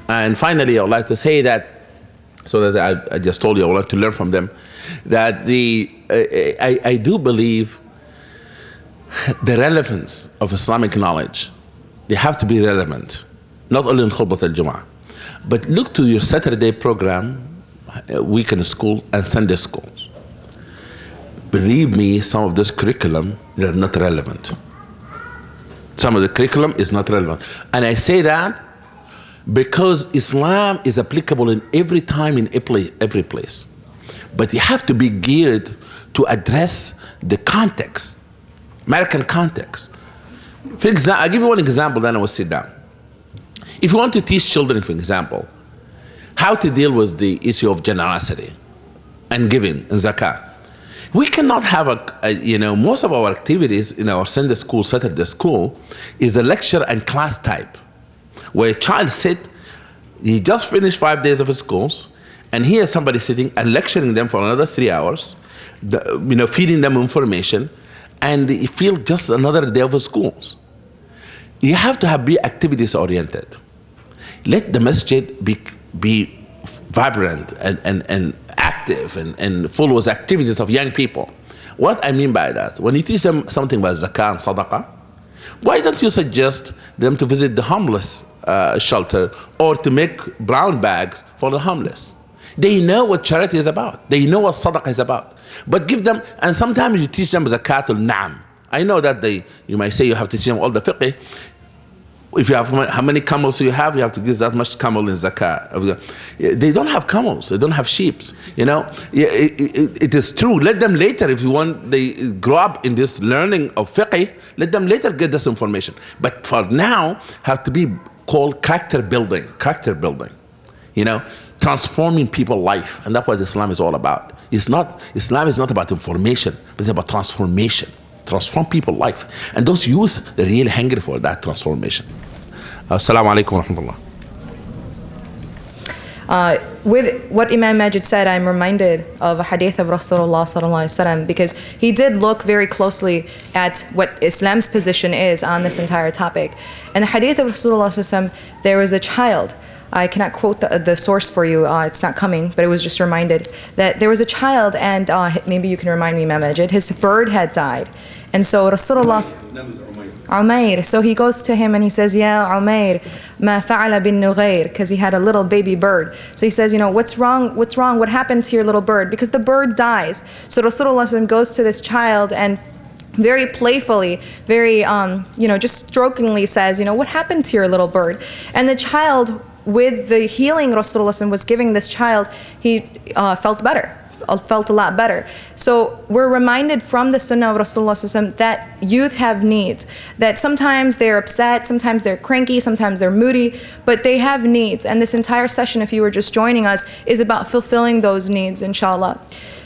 And finally, I would like to say that, so that I just told you I would like to learn from them, that I do believe the relevance of Islamic knowledge, they have to be relevant, not only in Khutbah al-Jum'ah, but look to your Saturday program, weekend school and Sunday schools. Believe me, some of this curriculum, they're not relevant. Some of the curriculum is not relevant. And I say that because Islam is applicable in every time, in every place. But you have to be geared to address the context, American context. For example, I'll give you one example, then I will sit down. If you want to teach children, for example, how to deal with the issue of generosity and giving and zakah, we cannot have most of our activities in our Sunday school, Saturday school, is a lecture and class type, where a child he just finished 5 days of his schools, and here somebody sitting and lecturing them for another 3 hours, feeding them information, and he feels just another day of his schools. You have to be activities oriented. Let the masjid be vibrant and active and full with activities of young people. What I mean by that, when you teach them something about zakah and sadaqah, why don't you suggest them to visit the homeless shelter or to make brown bags for the homeless? They know what charity is about. They know what sadaqah is about. But give them, and sometimes you teach them zakat al-na'am. I know that you might say you have to teach them all the fiqh. If you have, how many camels you have to give that much camel in zakah. They don't have camels, they don't have sheep. It is true. Let them later, if you want, they grow up in this learning of fiqh, let them later get this information. But for now, have to be called character building, transforming people's life. And that's what Islam is all about. Islam is not about information, but it's about transformation. Transform people's life. And those youth, they're really hungry for that transformation. Assalamu alaikum wa rahmatullah. With what Imam Magid said, I'm reminded of a hadith of Rasulullah sallallahu alaihi wasallam, because he did look very closely at what Islam's position is on this entire topic. And the hadith of Rasulullah sallallahu alaihi wasallam, there was a child. I cannot quote the source for you, it's not coming, but it was just reminded that there was a child, and maybe you can remind me, Imam Magid, his bird had died. And so Rasulullah, Umayr, so he goes to him and he says, Ya Umayr, ma fa'ala bin nughayr, because he had a little baby bird. So he says, what's wrong, what happened to your little bird? Because the bird dies. So Rasulullah goes to this child and very playfully, very, just strokingly says, what happened to your little bird? And the child, with the healing Rasulullah was giving this child, he felt a lot better. So we're reminded from the sunnah of Rasulullah that youth have needs, that sometimes they're upset, sometimes they're cranky, sometimes they're moody, but they have needs. And this entire session, if you were just joining us, is about fulfilling those needs, inshallah.